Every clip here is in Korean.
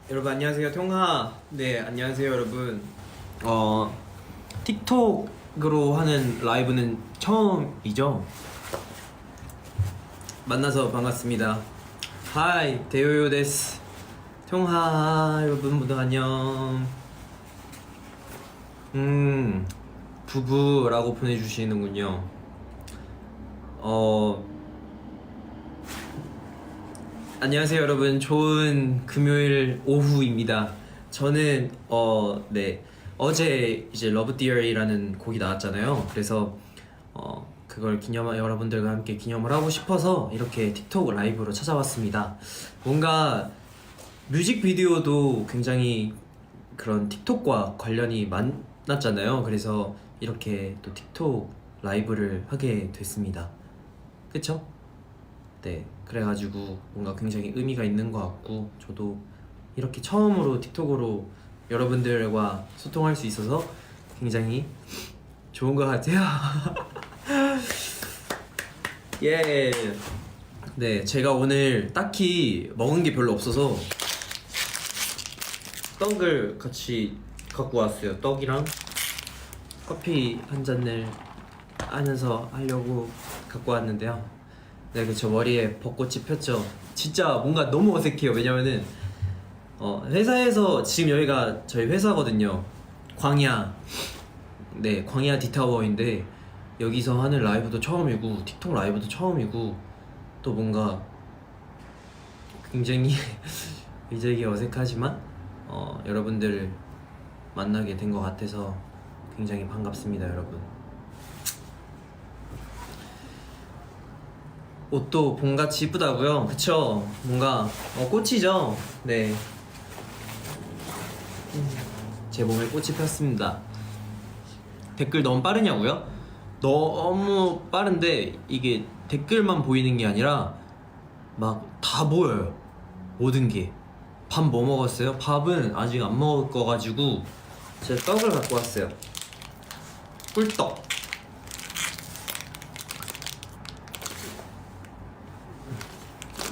여러분 안녕하세요. 통하. 네, 안녕하세요 여러분. 틱톡으로 하는 라이브는 처음이죠. 만나서 반갑습니다. 하이, 데요요 데스. 통하 여러분 모두 안녕. 부부라고 보내주시는군요. 안녕하세요 여러분. 좋은 금요일 오후입니다. 저는 네, 어제 이제 러브 디어리라는 곡이 나왔잖아요. 그래서 그걸 여러분들과 함께 기념을 하고 싶어서 이렇게 틱톡 라이브로 찾아왔습니다. 뭔가 뮤직비디오도 굉장히 그런 틱톡과 관련이 많았잖아요. 그래서 이렇게 또 틱톡 라이브를 하게 됐습니다. 그쵸? 네, 그래가지고 뭔가 굉장히 의미가 있는 것 같고, 저도 이렇게 처음으로 틱톡으로 여러분들과 소통할 수 있어서 굉장히 좋은 것 같아요. 예. 네, 제가 오늘 딱히 먹은 게 별로 없어서 떡을 같이 갖고 왔어요. 떡이랑 커피 한 잔을 하면서 하려고 갖고 왔는데요. 네, 그쵸. 머리에 벚꽃이 폈죠. 진짜 뭔가 너무 어색해요. 왜냐면은 회사에서, 지금 여기가 저희 회사거든요. 광야. 네, 광야 디타워인데 여기서 하는 라이브도 처음이고 틱톡 라이브도 처음이고, 또 뭔가 굉장히 굉장히 어색하지만 여러분들 만나게 된 것 같아서 굉장히 반갑습니다, 여러분. 옷도 봄같이 이쁘다고요? 그쵸? 뭔가 꽃이죠? 네, 제 몸에 꽃이 폈습니다. 댓글 너무 빠르냐고요? 너무 빠른데 이게 댓글만 보이는 게 아니라 막 다 보여요. 모든 게. 밥 뭐 먹었어요? 밥은 아직 안 먹을 거 가지고 제가 떡을 갖고 왔어요. 꿀떡.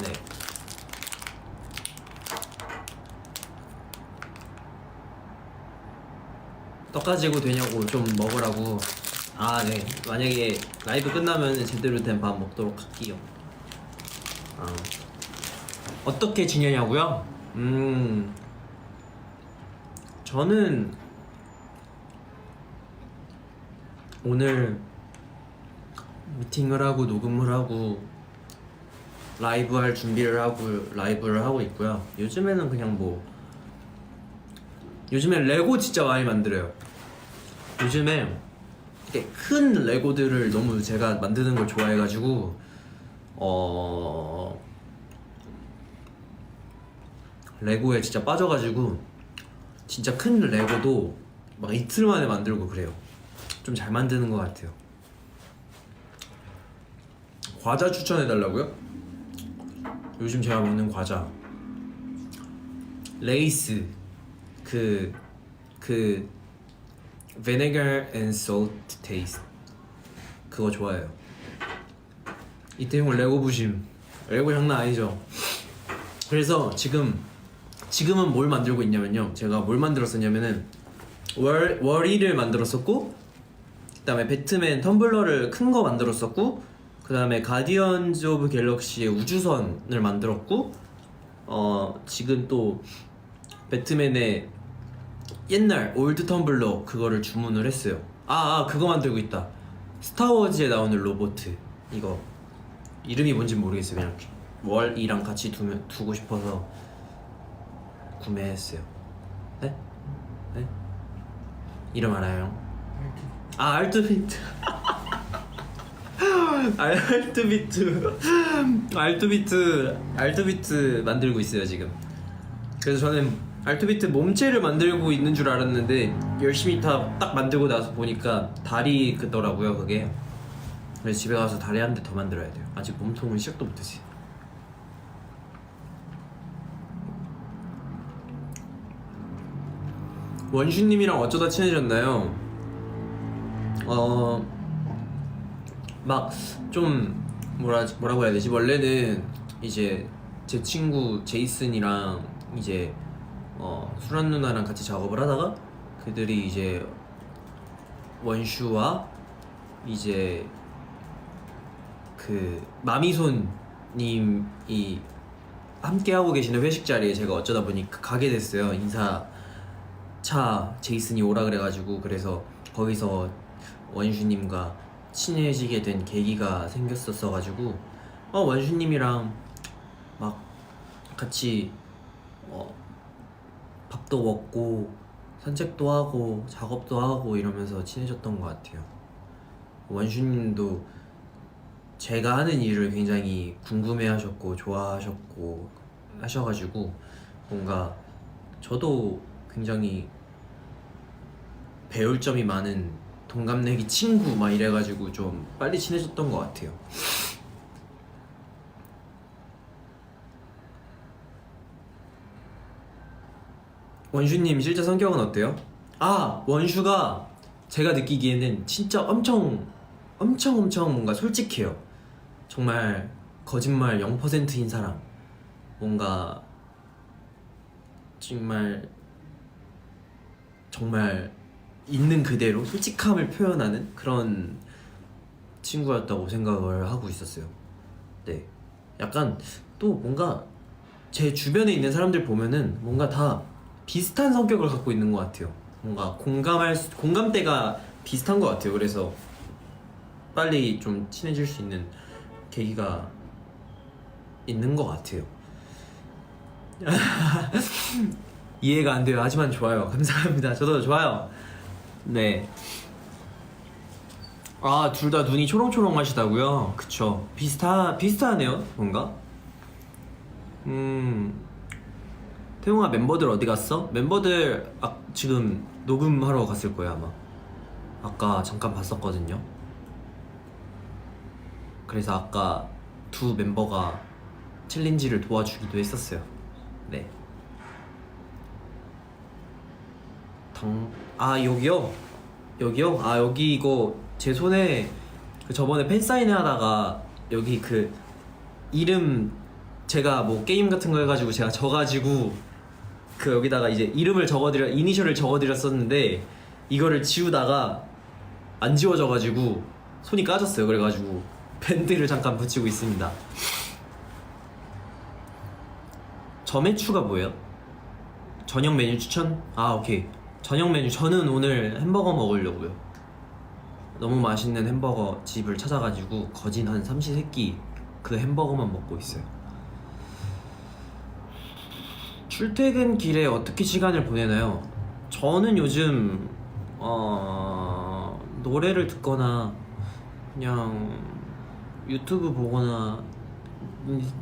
네. 떡 가지고 되냐고 좀 먹으라고. 아, 네. 만약에 라이브 끝나면 제대로 된 밥 먹도록 할게요. 어떻게 지내냐고요? 저는 오늘 미팅을 하고 녹음을 하고 라이브 할 준비를 하고 라이브를 하고 있고요. 요즘에는 그냥 요즘에 레고 진짜 많이 만들어요. 요즘에 이렇게 큰 레고들을 너무 제가 만드는 걸 좋아해가지고 레고에 진짜 빠져가지고 진짜 큰 레고도 막 이틀 만에 만들고 그래요. 좀 잘 만드는 것 같아요. 과자 추천해달라고요? 요즘 제가 먹는 과자 레이스, 그 vinegar and salt taste, 그거 좋아해요. 이태용은 레고 부심. 레고 장난 아니죠. 그래서 지금은 뭘 만들고 있냐면요, 제가 뭘 만들었었냐면은 월이를 만들었었고, 그 다음에 배트맨 텀블러를 큰 거 만들었었고, 그 다음에 가디언즈 오브 갤럭시의 우주선을 만들었고, 지금 또 배트맨의 옛날 올드 텀블러 그거를 주문을 했어요. 그거 만들고 있다. 스타워즈에 나오는 로봇, 이거 이름이 뭔지 모르겠어요. 그냥 월이랑 같이 두고 싶어서 구매했어요. 네? 네? 이름 알아요? 알투비트. 알투비트 만들고 있어요 지금. 그래서 저는 알투비트 몸체를 만들고 있는 줄 알았는데 열심히 딱 만들고 나서 보니까 다리 그더라고요, 그게. 그래서 집에 가서 다리 한 대 더 만들어야 돼요. 아직 몸통은 시작도 못했어요. 원슈님이랑 어쩌다 친해졌나요? 막 좀 뭐라고 해야 되지? 원래는 이제 제 친구 제이슨이랑 이제 수란 누나랑 같이 작업을 하다가 그들이 이제 원슈와 이제 그 마미손 님이 함께 하고 계시는 회식 자리에 제가 어쩌다 보니 가게 됐어요. 인사차 제이슨이 오라 그래가지고, 그래서 거기서 원슈님과 친해지게 된 계기가 생겼었어가지고 원슈님이랑 막 같이 밥도 먹고 산책도 하고 작업도 하고 이러면서 친해졌던 것 같아요. 원슈님도 제가 하는 일을 굉장히 궁금해하셨고 좋아하셨고 하셔가지고 뭔가 저도 굉장히 배울 점이 많은 동갑내기 친구 막 이래가지고 좀 빨리 친해졌던 것 같아요. 원슈님 실제 성격은 어때요? 원슈가 제가 느끼기에는 진짜 엄청 뭔가 솔직해요. 정말 거짓말 0%인 사람. 뭔가 정말 있는 그대로 솔직함을 표현하는 그런 친구였다고 생각을 하고 있었어요. 네, 약간 또 뭔가 제 주변에 있는 사람들 보면은 뭔가 다 비슷한 성격을 갖고 있는 것 같아요. 뭔가 공감대가 비슷한 것 같아요. 그래서 빨리 좀 친해질 수 있는 계기가 있는 것 같아요. 이해가 안 돼요. 하지만 좋아요. 감사합니다. 저도 좋아요. 네. 둘 다 눈이 초롱초롱 하시다고요? 그쵸. 비슷하네요. 뭔가. 태용아, 멤버들 어디 갔어? 멤버들 지금 녹음하러 갔을 거예요 아마. 아까 잠깐 봤었거든요. 그래서 아까 두 멤버가 챌린지를 도와주기도 했었어요. 네. 여기요? 여기요? 여기 이거 제 손에 저번에 팬사인회 하다가 여기 그 이름 제가 뭐 게임 같은 거 해가지고 제가 져가지고 그 여기다가 이제 이름을 이니셜을 적어드렸었는데 이거를 지우다가 안 지워져가지고 손이 까졌어요. 그래가지고 밴드를 잠깐 붙이고 있습니다. 점액추가 뭐예요? 저녁 메뉴 추천? 오케이. 저녁 메뉴 저는 오늘 햄버거 먹으려고요. 너무 맛있는 햄버거 집을 찾아가지고 거진 한 삼시세끼 그 햄버거만 먹고 있어요. 출퇴근 길에 어떻게 시간을 보내나요? 저는 요즘 노래를 듣거나 그냥 유튜브 보거나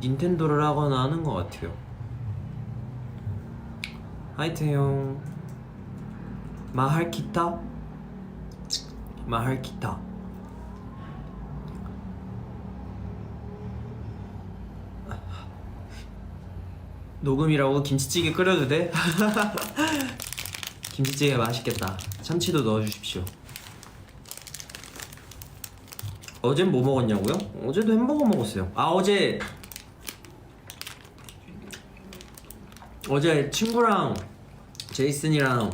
닌텐도를 하거나 하는 것 같아요. 하이태용. 마할 기타? 마할 기타. 녹음이라고 김치찌개 끓여도 돼? 김치찌개 맛있겠다. 참치도 넣어주십시오. 어젠 뭐 먹었냐고요? 어제도 햄버거 먹었어요. 어제 친구랑 제이슨이랑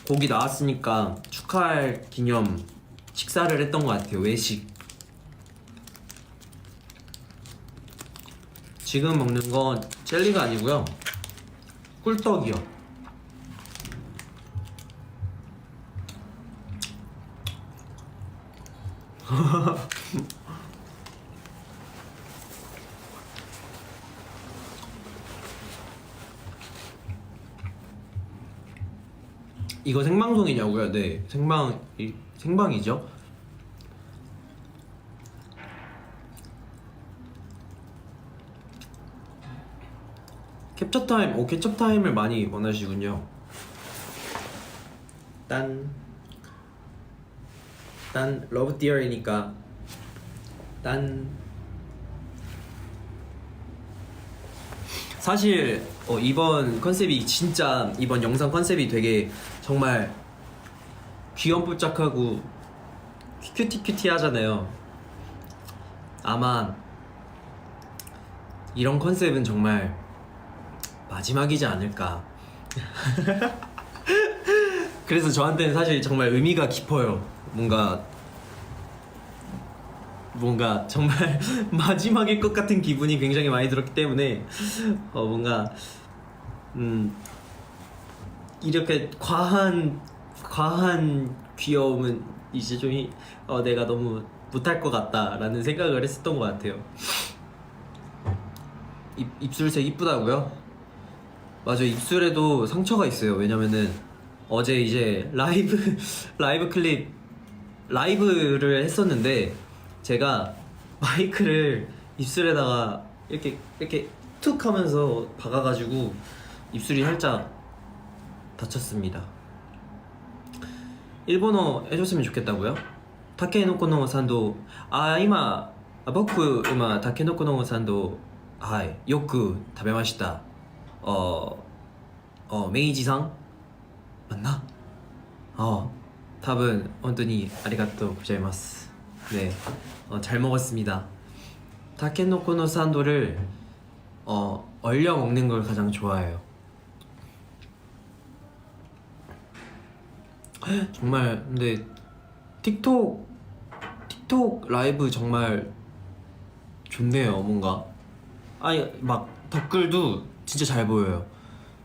고기 나왔으니까 축하할 기념 식사를 했던 것 같아요. 외식. 지금 먹는 건 젤리가 아니고요, 꿀떡이요. 이거 생방송이냐고요? 네, 생방이죠. 캡처 타임, 캡처 타임을 많이 원하시군요. 딴 러브 디어이니까 사실 이번 컨셉이 진짜 이번 영상 컨셉이 되게 정말 귀염뽀짝하고 큐티 하잖아요. 아마 이런 컨셉은 정말 마지막이지 않을까. 그래서 저한테는 사실 정말 의미가 깊어요. 뭔가 정말 마지막일 것 같은 기분이 굉장히 많이 들었기 때문에 뭔가 이렇게 과한 귀여움은 이제 좀 내가 너무 못할 것 같다라는 생각을 했었던 것 같아요. 입술색 이쁘다고요? 맞아, 입술에도 상처가 있어요. 왜냐면은 어제 이제 라이브를 했었는데 제가 마이크를 입술에다가 이렇게 툭 하면서 박아가지고 입술이 살짝 다쳤습니다. 일본어 해줬으면 좋겠다고요? 타케노코노 산도 이마 보쿠 이마 타케노코노 산도 요쿠 타베마시타. 메이지상 맞나? 답은 혼돈이 아리가또 고자이마스. 네, 잘 먹었습니다. 타케노코노 산도를 얼려 먹는 걸 가장 좋아해요. 정말 근데 틱톡 라이브 정말 좋네요. 뭔가 막 댓글도 진짜 잘 보여요.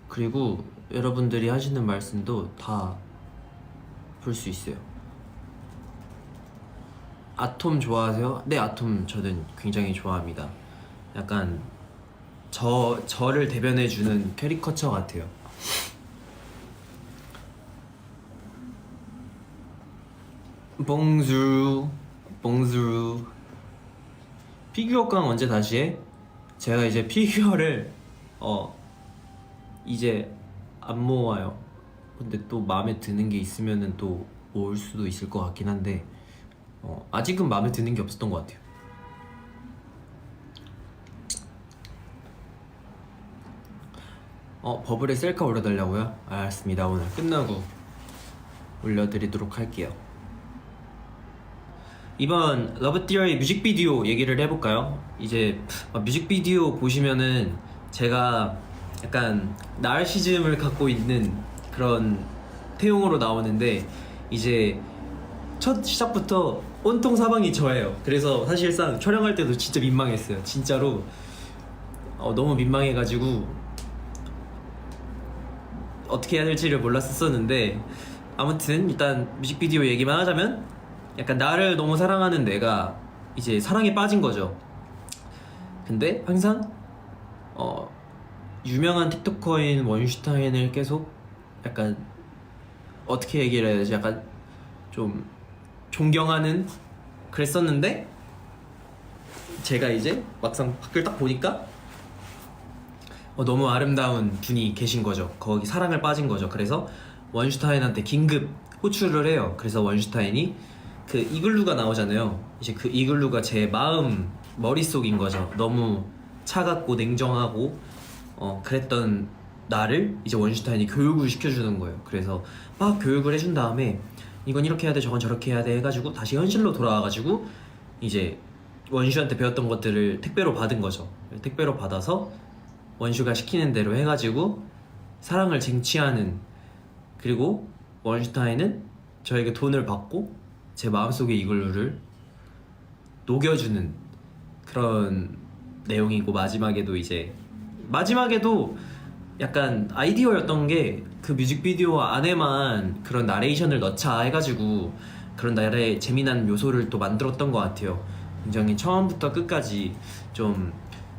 그리고 여러분들이 하시는 말씀도 다 볼 수 있어요. 아톰 좋아하세요? 네, 아톰 저는 굉장히 좋아합니다. 약간 저를 대변해주는 캐리커처 같아요. 봉주 피규어깡 언제 다시 해? 제가 이제 피규어를 이제 안 모아요. 근데 또 마음에 드는 게 있으면은 또 모을 수도 있을 것 같긴 한데 아직은 마음에 드는 게 없었던 것 같아요. 버블에 셀카 올려달라고요? 알았습니다. 오늘 끝나고 올려드리도록 할게요. 이번 러브티어의 뮤직비디오 얘기를 해볼까요? 이제 뮤직비디오 보시면은 제가 약간 나르시즘을 갖고 있는 그런 태용으로 나오는데 이제 첫 시작부터 온통 사방이 저예요. 그래서 사실상 촬영할 때도 진짜 민망했어요. 진짜로 너무 민망해가지고 어떻게 해야 될지를 몰랐었는데 아무튼 일단 뮤직비디오 얘기만 하자면 약간 나를 너무 사랑하는 내가 이제 사랑에 빠진 거죠. 근데 항상 유명한 틱토커인 원슈타인을 계속 약간 어떻게 얘기를 해야 되지? 약간 좀 존경하는 그랬었는데 제가 이제 막상 밖을 딱 보니까 너무 아름다운 분이 계신 거죠. 거기 사랑을 빠진 거죠. 그래서 원슈타인한테 긴급 호출을 해요. 그래서 원슈타인이 그 이글루가 나오잖아요. 이제 그 이글루가 제 머릿속인 거죠. 너무 차갑고 냉정하고 그랬던 나를 이제 원슈타인이 교육을 시켜주는 거예요. 그래서 막 교육을 해준 다음에 이건 이렇게 해야 돼, 저건 저렇게 해야 돼 해가지고 다시 현실로 돌아와가지고 이제 원슈한테 배웠던 것들을 택배로 받은 거죠. 택배로 받아서 원슈가 시키는 대로 해가지고 사랑을 쟁취하는, 그리고 원슈타인은 저에게 돈을 받고 제 마음속의 이글루를 녹여주는 그런 내용이고, 마지막에도 약간 아이디어였던 게 그 뮤직비디오 안에만 그런 나레이션을 넣자 해가지고 그런 나라의 재미난 요소를 또 만들었던 것 같아요. 굉장히 처음부터 끝까지 좀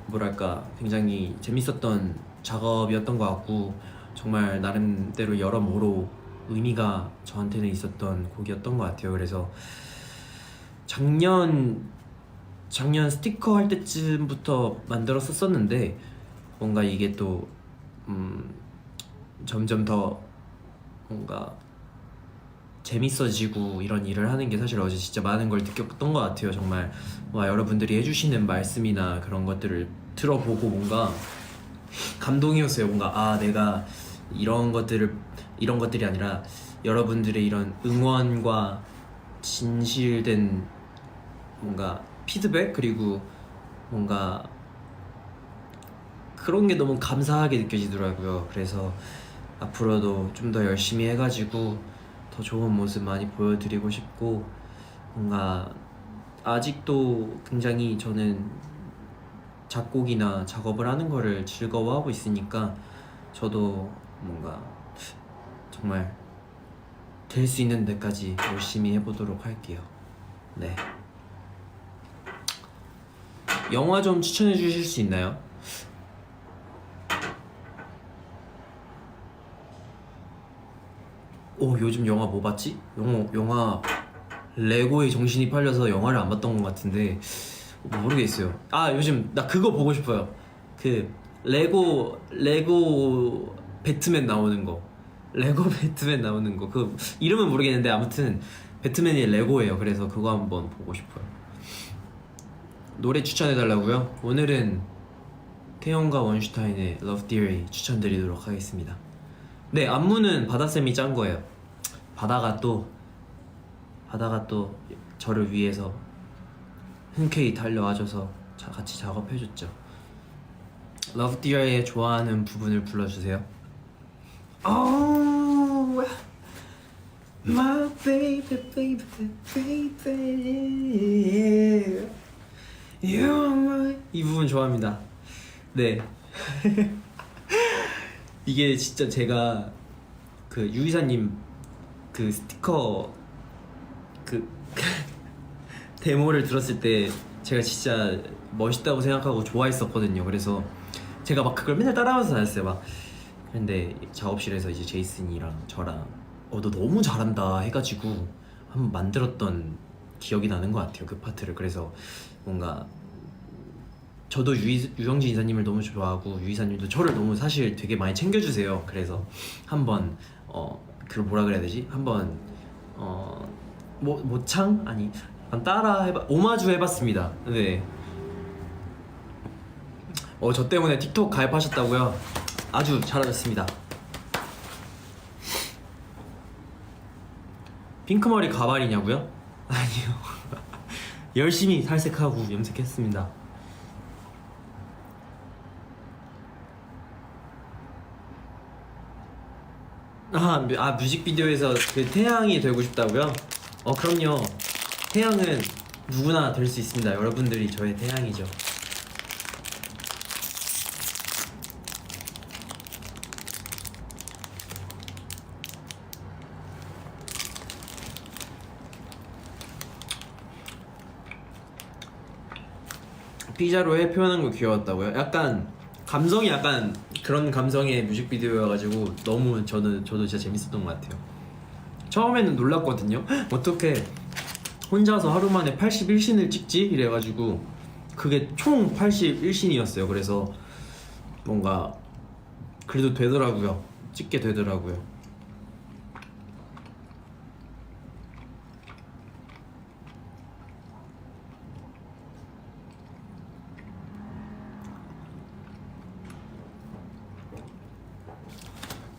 뭐랄까 굉장히 재밌었던 작업이었던 것 같고, 정말 나름대로 여러모로 의미가 저한테는 있었던 곡이었던 것 같아요. 그래서 작년 스티커 할 때쯤부터 만들었었는데 뭔가 이게 또 점점 더 뭔가 재밌어지고 이런 일을 하는 게 사실 어제 진짜 많은 걸 느꼈던 것 같아요. 정말 여러분들이 해주시는 말씀이나 그런 것들을 들어보고 뭔가 감동이었어요. 뭔가 내가 이런 것들이 아니라 여러분들의 이런 응원과 진실된 뭔가 피드백, 그리고 뭔가 그런 게 너무 감사하게 느껴지더라고요. 그래서 앞으로도 좀 더 열심히 해가지고 더 좋은 모습 많이 보여드리고 싶고, 뭔가 아직도 굉장히 저는 작곡이나 작업을 하는 거를 즐거워하고 있으니까 저도 뭔가 정말 될 수 있는 데까지 열심히 해보도록 할게요. 네. 영화 좀 추천해 주실 수 있나요? 오, 요즘 영화 뭐 봤지? 영화 레고에 정신이 팔려서 영화를 안 봤던 것 같은데 모르겠어요. 아, 요즘 나 그거 보고 싶어요. 그 레고 배트맨 나오는 거. 레고 배트맨 나오는 거. 그 이름은 모르겠는데 아무튼 배트맨이 레고예요. 그래서 그거 한번 보고 싶어요. 노래 추천해 달라고요? 오늘은 태연과 원슈타인의 Love Theory 추천드리도록 하겠습니다. 네, 안무는 바다쌤이 짠 거예요. 바다가 또 저를 위해서 흔쾌히 달려와줘서 같이 작업해줬죠. Love Theory의 좋아하는 부분을 불러주세요. Oh, my baby, baby, baby, you're my... 이 부분 좋아합니다. 네. 이게 진짜 제가 그 유이사님 그 스티커 그 데모를 들었을 때 제가 진짜 멋있다고 생각하고 좋아했었거든요. 그래서 제가 막 그걸 맨날 따라하면서 다녔어요. 막 근데 작업실에서 이제 제이슨이랑 저랑 너 너무 잘한다 해가지고 한번 만들었던 기억이 나는 것 같아요, 그 파트를. 그래서 뭔가 저도 유영진 이사님을 너무 좋아하고 유이사님도 저를 너무 사실 되게 많이 챙겨주세요. 그래서 한번 그걸 뭐라 그래야 되지? 한번 모창? 아니 따라 오마주 해봤습니다. 네. 저 때문에 틱톡 가입하셨다고요? 아주 잘하셨습니다. 핑크머리 가발이냐고요? 아니요. 열심히 살색하고 염색했습니다. 뮤직비디오에서 그 태양이 되고 싶다고요? 그럼요. 태양은 누구나 될 수 있습니다. 여러분들이 저의 태양이죠. 피자로에 표현한 거 귀여웠다고요? 약간 감성이 약간 그런 감성의 뮤직비디오여가지고 너무 저도 진짜 재밌었던 것 같아요. 처음에는 놀랐거든요. 어떻게 혼자서 하루 만에 81씬을 찍지? 이래가지고 그게 총 81씬이었어요. 그래서 뭔가 그래도 되더라고요. 찍게 되더라고요.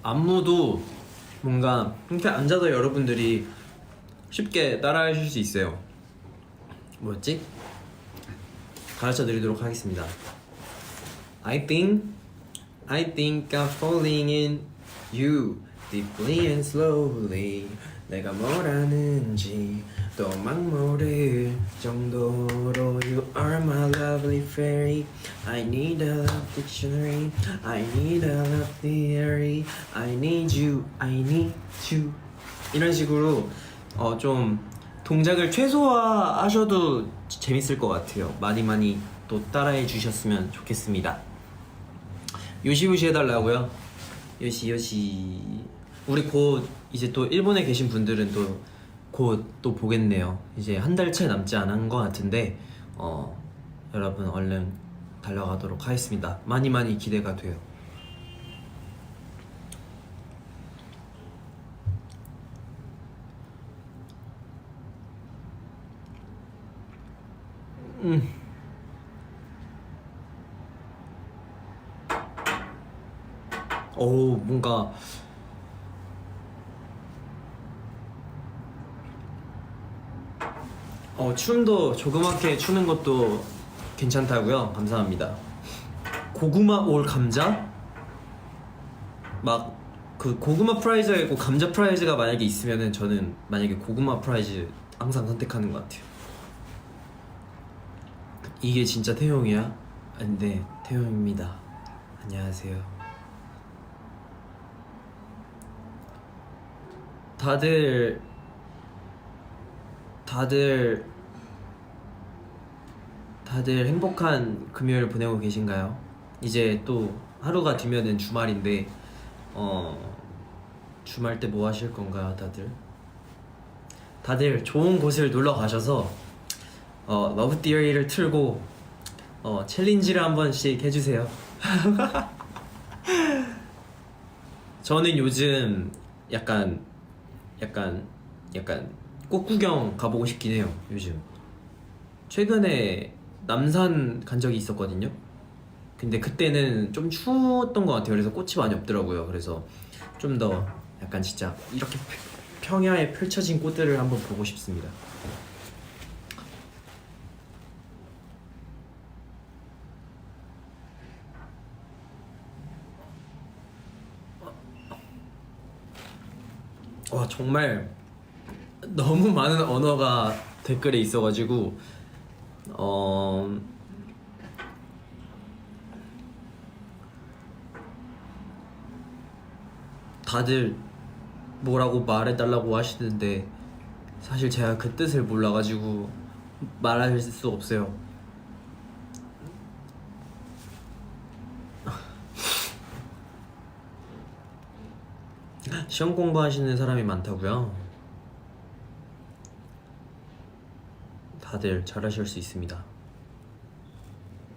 안무도 뭔가 이렇게 앉아서 여러분들이 쉽게 따라 하실 수 있어요. 뭐였지? 가르쳐 드리도록 하겠습니다. I think I'm falling in you deeply and slowly. 내가 뭘 하는지 또 막 모를 정도로 You are my lovely fairy. I need a love dictionary. I need a love theory. I need you, I need you. 이런 식으로 좀 동작을 최소화하셔도 재밌을 것 같아요. 많이 또 따라해 주셨으면 좋겠습니다. 요시요시 해달라고요? 요시 우리 곧 이제 또 일본에 계신 분들은 또 곧 또 보겠네요. 이제 한 달 채 남지 않은 것 같은데 여러분 얼른 달려가도록 하겠습니다. 많이 기대가 돼요. 뭔가 춤도 조그맣게 추는 것도 괜찮다고요? 감사합니다. 고구마 올 감자? 막 그 고구마 프라이즈가 있고 감자 프라이즈가 만약에 있으면은 저는 만약에 고구마 프라이즈 항상 선택하는 것 같아요. 이게 진짜 태용이야? 네, 태용입니다. 안녕하세요. 다들 행복한 금요일 보내고 계신가요? 이제 또 하루가 뒤면은 주말인데 주말 때 뭐 하실 건가요, 다들? 다들 좋은 곳을 놀러 가셔서 러브 디어리를 틀고 챌린지를 한 번씩 해주세요. 저는 요즘 약간 꽃 구경 가보고 싶긴 해요. 요즘 최근에 남산 간 적이 있었거든요. 근데 그때는 좀 추웠던 것 같아요. 그래서 꽃이 많이 없더라고요. 그래서 좀 더 약간 진짜 이렇게 평야에 펼쳐진 꽃들을 한번 보고 싶습니다. 와, 정말 너무 많은 언어가 댓글에 있어가지고 다들 뭐라고 말해달라고 하시는데 사실 제가 그 뜻을 몰라가지고 말할 수 없어요. 시험 공부하시는 사람이 많다고요? 다들 잘하실 수 있습니다.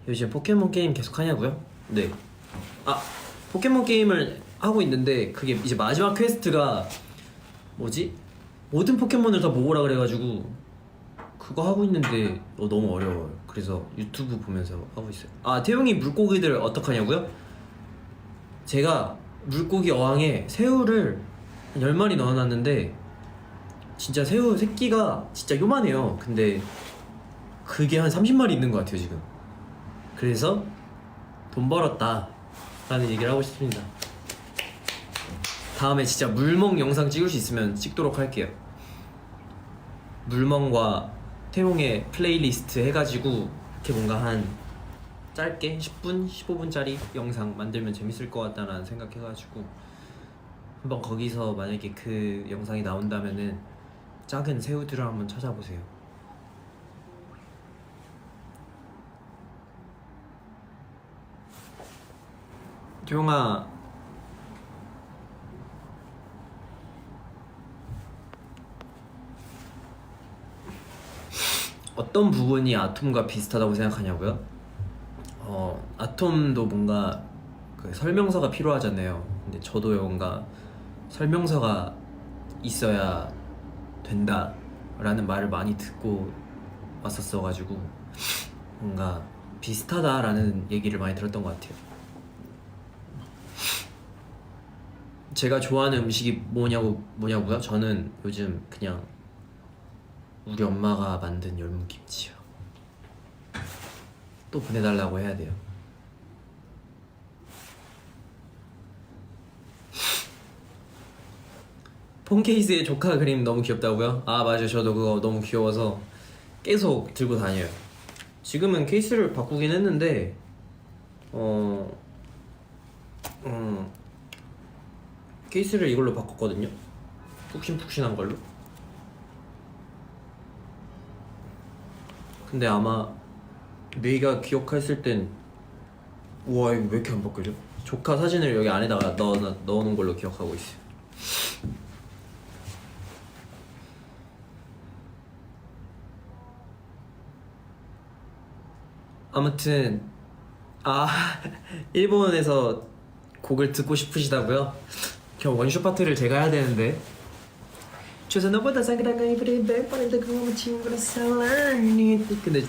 요즘 포켓몬 게임 계속 하냐고요? 네. 포켓몬 게임을 하고 있는데 그게 이제 마지막 퀘스트가 뭐지? 모든 포켓몬을 다 모으라 그래가지고 그거 하고 있는데 너무 어려워요. 그래서 유튜브 보면서 하고 있어요. 태용이 물고기들 어떡하냐고요? 제가 물고기 어항에 새우를 한 10마리 넣어놨는데 진짜 새우 새끼가 진짜 요만해요. 근데 그게 한 30마리 있는 것 같아요 지금. 그래서 돈 벌었다 라는 얘기를 하고 싶습니다. 다음에 진짜 물멍 영상 찍을 수 있으면 찍도록 할게요. 물멍과 태용의 플레이리스트 해가지고 이렇게 뭔가 한 짧게 10분, 15분짜리 영상 만들면 재밌을 것 같다는 생각해가지고 한번 거기서 만약에 그 영상이 나온다면은 작은 새우들을 한번 찾아보세요. 태용아, 어떤 부분이 아톰과 비슷하다고 생각하냐고요? 아톰도 뭔가 그 설명서가 필요하잖아요. 근데 저도 뭔가 설명서가 있어야 된다 라는 말을 많이 듣고 왔었어가지고 뭔가 비슷하다라는 얘기를 많이 들었던 것 같아요. 제가 좋아하는 음식이 뭐냐고요? 저는 요즘 그냥 우리 엄마가 만든 열무김치요. 또 보내달라고 해야 돼요. 폰 케이스에 조카 그림 너무 귀엽다고요? 맞아요. 저도 그거 너무 귀여워서 계속 들고 다녀요. 지금은 케이스를 바꾸긴 했는데 케이스를 이걸로 바꿨거든요. 푹신푹신한 걸로. 근데 아마 메이가 기억했을 땐 우와 이거 왜 이렇게 안 바뀌죠? 조카 사진을 여기 안에다가 넣어놓은 걸로 기억하고 있어요. 아무튼 일본에서 곡을 듣고 싶으시다고요? 저 원쇼 파트를 제가 해야 되는데 조선어보다 사그라가 이브리 백번인데 그거 친구라 살라니 근데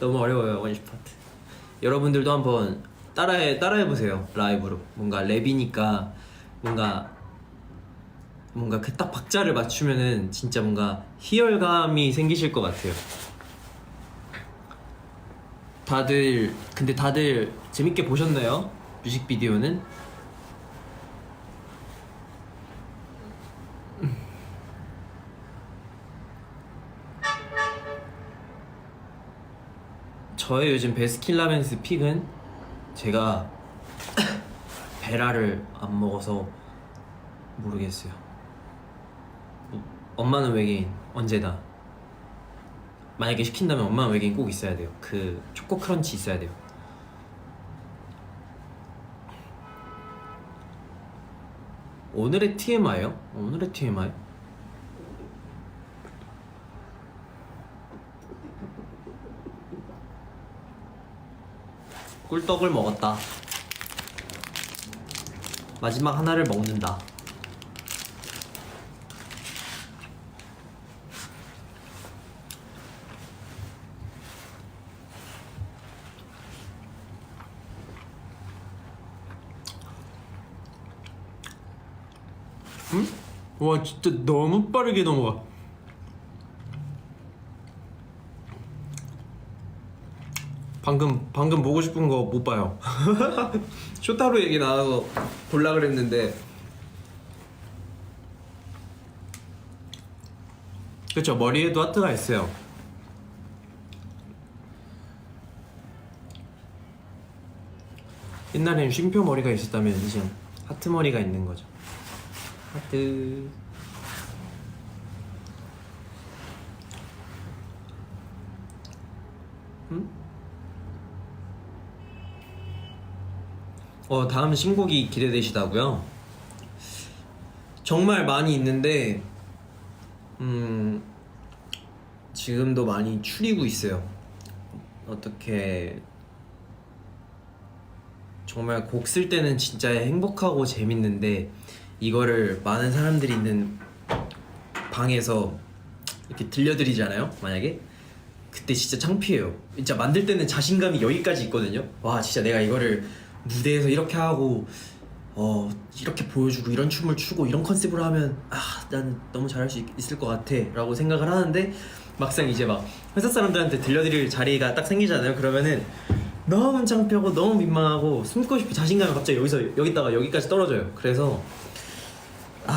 너무 어려워요 원쇼 파트. 여러분들도 한번 따라해보세요. 라이브로 뭔가 랩이니까 뭔가 그 딱 박자를 맞추면은 진짜 뭔가 희열감이 생기실 것 같아요. 근데 다들 재밌게 보셨나요? 뮤직비디오는? 저의 요즘 베스킨라빈스 픽은 제가 베라를 안 먹어서 모르겠어요. 엄마는 외계인 언제다. 만약에 시킨다면 엄마는 외계인 꼭 있어야 돼요. 그 초코 크런치 있어야 돼요. 오늘의 TMI요? 오늘의 TMI? 꿀떡을 먹었다. 마지막 하나를 먹는다. 응? 와 진짜 너무 빠르게 넘어가. 방금 보고 싶은 거 못 봐요. 쇼타로 얘기 나와서 볼라 그랬는데 그쵸, 머리에도 하트가 있어요. 옛날엔 쉼표 머리가 있었다면 이젠 하트 머리가 있는 거죠. 하트. 응? 다음 신곡이 기대되시다고요? 정말 많이 있는데 지금도 많이 추리고 있어요. 어떻게 정말 곡 쓸 때는 진짜 행복하고 재밌는데 이거를 많은 사람들이 있는 방에서 이렇게 들려드리잖아요, 만약에. 그때 진짜 창피해요. 진짜 만들 때는 자신감이 여기까지 있거든요. 와 진짜 내가 이거를 무대에서 이렇게 하고 이렇게 보여주고 이런 춤을 추고 이런 컨셉으로 하면 난 너무 잘할 수 있을 것 같아 라고 생각을 하는데 막상 이제 막 회사 사람들한테 들려드릴 자리가 딱 생기잖아요. 그러면은 너무 창피하고 너무 민망하고 숨고 싶은 자신감이 갑자기 여기다가 여기까지 떨어져요. 그래서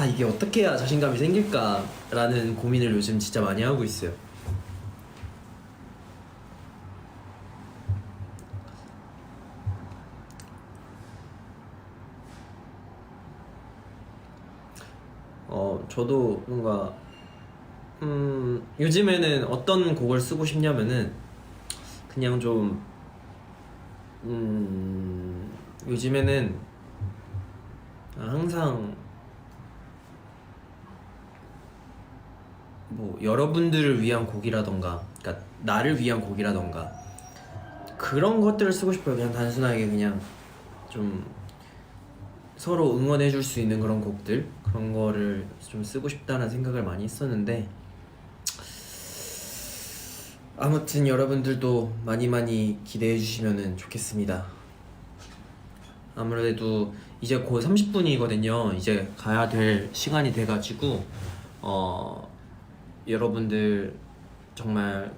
이게 어떻게 해야 자신감이 생길까 라는 고민을 요즘 진짜 많이 하고 있어요. 저도 뭔가 요즘에는 어떤 곡을 쓰고 싶냐면은 그냥 좀 요즘에는 항상 뭐 여러분들을 위한 곡이라던가, 그러니까 나를 위한 곡이라던가 그런 것들을 쓰고 싶어요. 그냥 단순하게 그냥 좀 서로 응원해줄 수 있는 그런 곡들, 그런 거를 좀 쓰고 싶다는 생각을 많이 했었는데 아무튼 여러분들도 많이 기대해 주시면 좋겠습니다. 아무래도 이제 곧 30분이거든요 이제 가야 될 시간이 돼가지고 여러분들 정말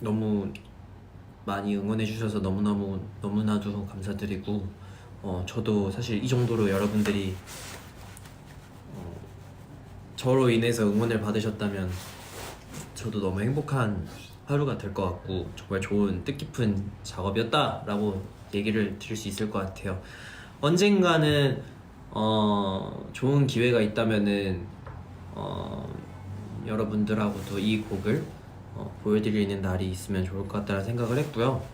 너무 많이 응원해 주셔서 너무나도 감사드리고 저도 사실 이 정도로 여러분들이 저로 인해서 응원을 받으셨다면 저도 너무 행복한 하루가 될 것 같고 정말 좋은 뜻깊은 작업이었다라고 얘기를 드릴 수 있을 것 같아요. 언젠가는 좋은 기회가 있다면은 여러분들하고도 이 곡을 보여드리는 날이 있으면 좋을 것 같다는 생각을 했고요.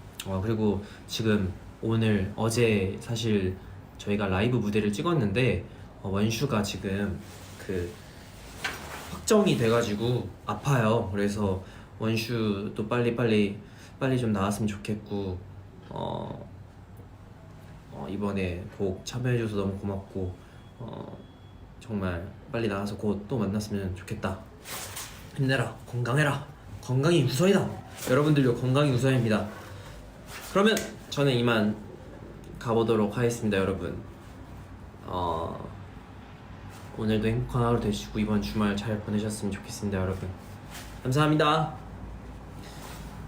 그리고 지금 어제 사실 저희가 라이브 무대를 찍었는데 원슈가 지금 그 확정이 돼가지고 아파요. 그래서 원슈도 빨리 좀 나왔으면 좋겠고 이번에 곡 참여해줘서 너무 고맙고 정말 빨리 나와서 곧 또 만났으면 좋겠다. 힘내라, 건강해라. 건강이 우선이다. 여러분들도 건강이 우선입니다. 그러면 저는 이만 가보도록 하겠습니다. 여러분 오늘도 행복한 하루 되시고 이번 주말 잘 보내셨으면 좋겠습니다. 여러분 감사합니다.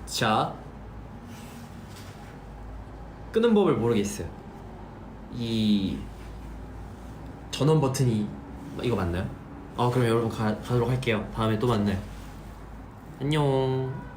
자 끄는 법을 모르겠어요. 이 전원 버튼이 이거 맞나요? 그럼 여러분 가도록 할게요. 다음에 또 만나요. 안녕.